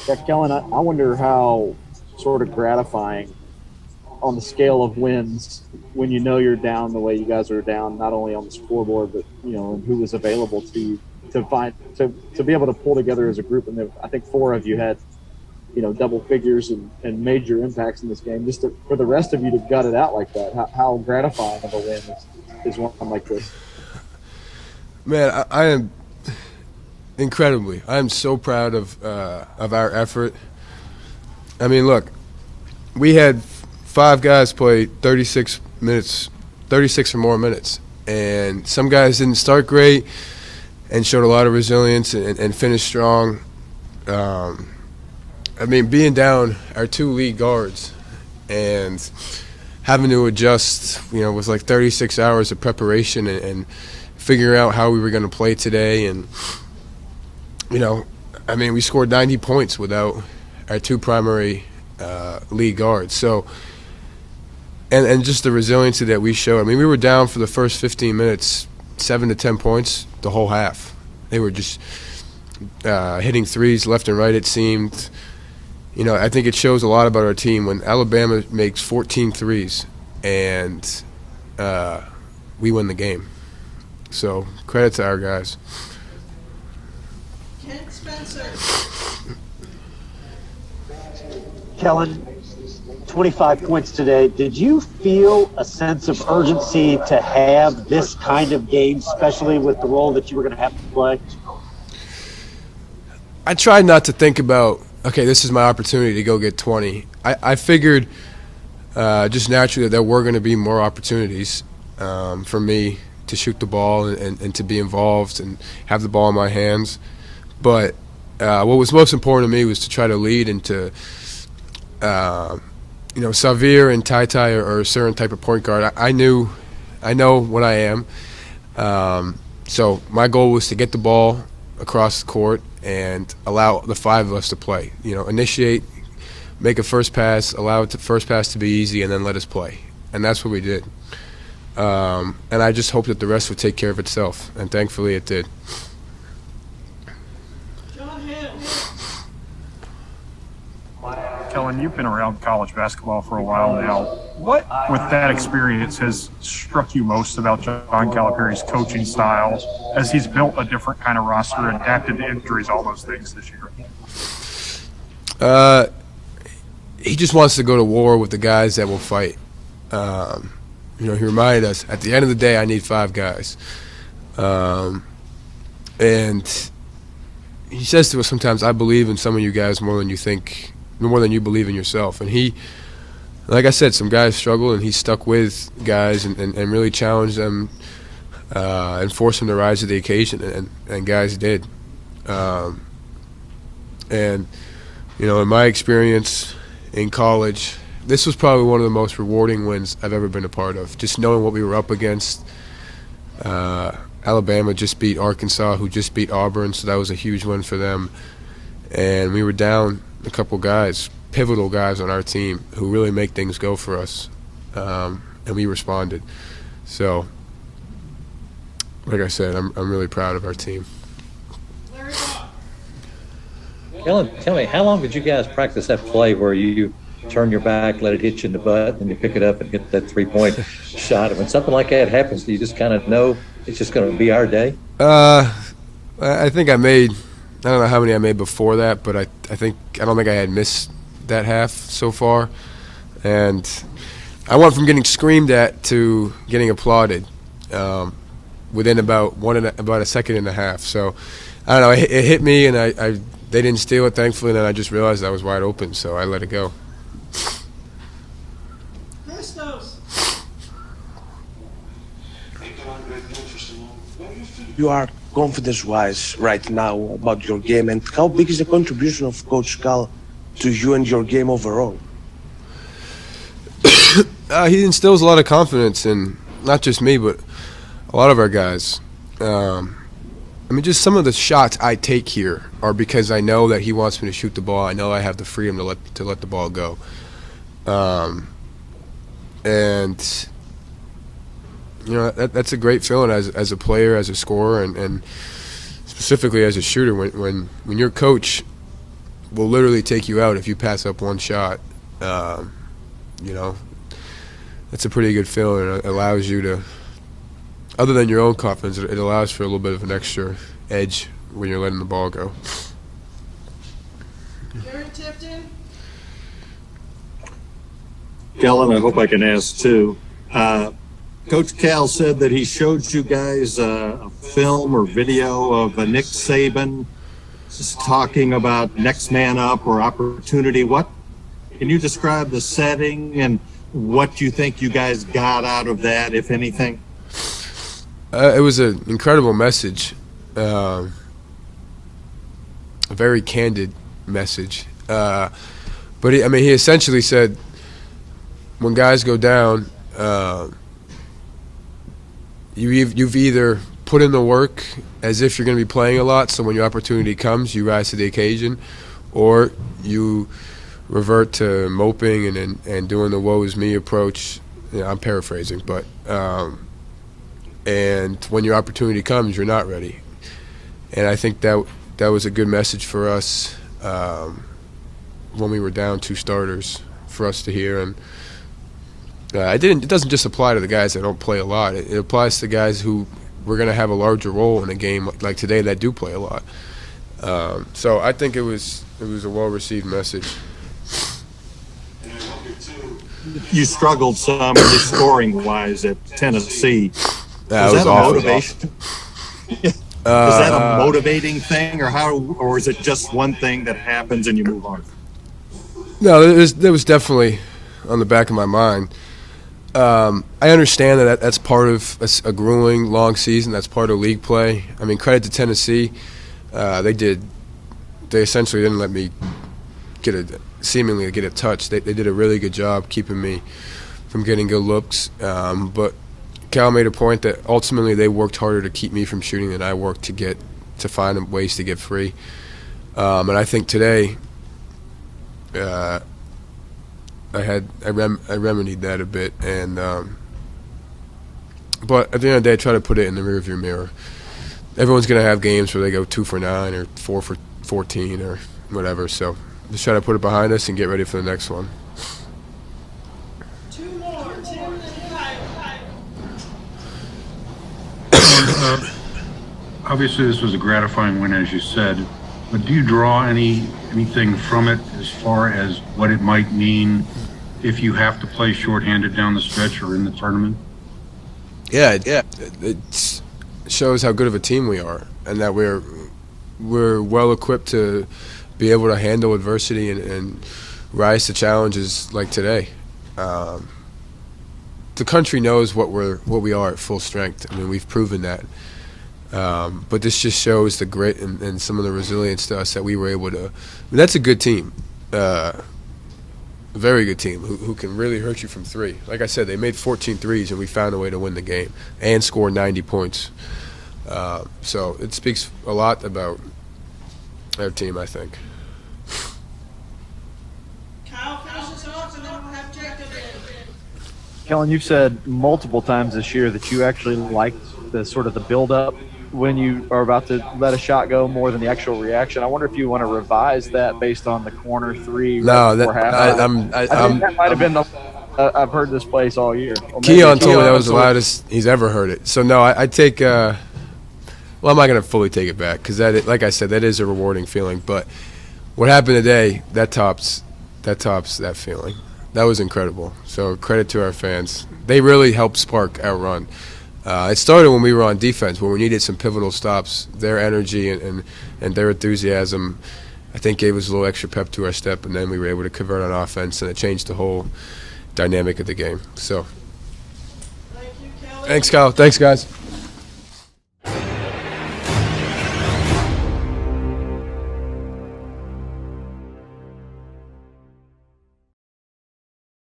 Yeah, Kellen, I wonder how sort of gratifying on the scale of wins when you know you're down the way you guys are down, not only on the scoreboard, but and who was available to you to be able to pull together as a group. And I think four of you had double figures and major impacts in this game. For the rest of you to gut it out like that, how gratifying of a win is one like this? Man, I am incredibly. I am so proud of our effort. I mean, look, we had five guys play 36 minutes, 36 or more minutes, and some guys didn't start great and showed a lot of resilience and finished strong. I mean, being down our two lead guards and having to adjust, with like 36 hours of preparation and figuring out how we were going to play today. And, I mean, we scored 90 points without our two primary lead guards. So, and just the resiliency that we showed. I mean, we were down for the first 15 minutes, 7 to 10 points the whole half. They were just hitting threes left and right, it seemed. I think it shows a lot about our team when Alabama makes 14 threes and we win the game. So credit to our guys. Kent Spencer. Kellan, 25 points today. Did you feel a sense of urgency to have this kind of game, especially with the role that you were going to have to play? I tried not to think about, okay, this is my opportunity to go get 20. I figured just naturally that there were going to be more opportunities for me to shoot the ball and to be involved and have the ball in my hands. But what was most important to me was to try to lead and to, Sahvir and TyTy are a certain type of point guard. I know what I am. So my goal was to get the ball across the court and allow the five of us to play. Initiate, make a first pass, allow the first pass to be easy, and then let us play. And that's what we did. And I just hope that the rest would take care of itself, and thankfully it did. John Hill. Kellan, you've been around college basketball for a while now. What, with that experience, has struck you most about John Calipari's coaching style as he's built a different kind of roster, adapted to injuries, all those things this year? He just wants to go to war with the guys that will fight. He reminded us, at the end of the day, I need five guys. And he says to us sometimes, I believe in some of you guys more than you believe in yourself. And he, like I said, some guys struggle, and he stuck with guys and really challenged them and forced them to rise to the occasion, and guys did. In my experience in college, this was probably one of the most rewarding wins I've ever been a part of. Just knowing what we were up against. Alabama just beat Arkansas, who just beat Auburn, so that was a huge win for them. And we were down a couple guys, pivotal guys on our team, who really make things go for us, and we responded. So, like I said, I'm really proud of our team. Kellan, tell me, how long did you guys practice that play where you turn your back, let it hit you in the butt, and you pick it up and hit that three-point shot? And when something like that happens, do you just kind of know it's just going to be our day? I think I don't know how many I made before that, but I don't think I had missed that half so far. And I went from getting screamed at to getting applauded within about a second and a half. So I don't know, it hit me, and they didn't steal it, thankfully, and then I just realized I was wide open, so I let it go. You are confidence-wise right now about your game, and how big is the contribution of Coach Cal to you and your game overall? He instills a lot of confidence in not just me, but a lot of our guys. Just some of the shots I take here are because I know that he wants me to shoot the ball. I know I have the freedom to let the ball go. That's a great feeling as a player, as a scorer, and specifically as a shooter when your coach will literally take you out if you pass up one shot. That's a pretty good feeling. It allows you to, other than your own confidence, it allows for a little bit of an extra edge when you're letting the ball go. Kellan, I hope I can ask too. Coach Cal said that he showed you guys a film or video of Nick Saban just talking about next man up or opportunity. Can you describe the setting and what you think you guys got out of that, if anything? It was an incredible message, a very candid message. But he essentially said, when guys go down, you've either put in the work as if you're going to be playing a lot, so when your opportunity comes, you rise to the occasion, or you revert to moping and doing the woe is me approach. I'm paraphrasing, but and when your opportunity comes, you're not ready. And I think that was a good message for us when we were down 2 starters for us to hear. And it doesn't just apply to the guys that don't play a lot. It applies to guys who we're going to have a larger role in a game like today that do play a lot. So I think it was a well-received message. You struggled some scoring-wise at Tennessee. That was was that a awful. motivation? Was that a motivating thing, or is it just one thing that happens and you move on? No, there was definitely on the back of my mind. I understand that's part of a grueling, long season. That's part of league play. I mean, credit to Tennessee. They essentially didn't let me seemingly get a touch. They did a really good job keeping me from getting good looks. But Cal made a point that ultimately they worked harder to keep me from shooting than I worked to find ways to get free. And I think today I remedied that a bit. And but at the end of the day, I try to put it in the rearview mirror. Everyone's going to have games where they go 2 for 9 or 4 for 14 or whatever. So just try to put it behind us and get ready for the next one. 2 more, Tim and Kyle. Obviously, this was a gratifying win, as you said, but do you draw anything from it as far as what it might mean if you have to play shorthanded down the stretch or in the tournament? Yeah, it shows how good of a team we are, and that we're well equipped to be able to handle adversity and rise to challenges like today. The country knows what we are at full strength. I mean, we've proven that. But this just shows the grit and some of the resilience to us that we were able to. I mean, that's a good team, a very good team who can really hurt you from 3. Like I said, they made 14 threes, and we found a way to win the game and score 90 points. So it speaks a lot about our team, I think. Kyle finishes off, and then we'll have Jacob in. Kellan, you've said multiple times this year that you actually liked the sort of the build-up when you are about to let a shot go more than the actual reaction. I wonder if you want to revise that based on the corner 3. No, I think that might have been I've heard this place all year. Keon told me that was the loudest he's ever heard it. So no, I take. Well, I'm not going to fully take it back because like I said, that is a rewarding feeling. But what happened today, that tops that feeling. That was incredible. So credit to our fans. They really helped spark our run. It started when we were on defense, when we needed some pivotal stops. Their energy and their enthusiasm, I think, gave us a little extra pep to our step, and then we were able to convert on offense, and it changed the whole dynamic of the game. So, Thank you, Kellan. thanks, Kyle. Thanks, guys.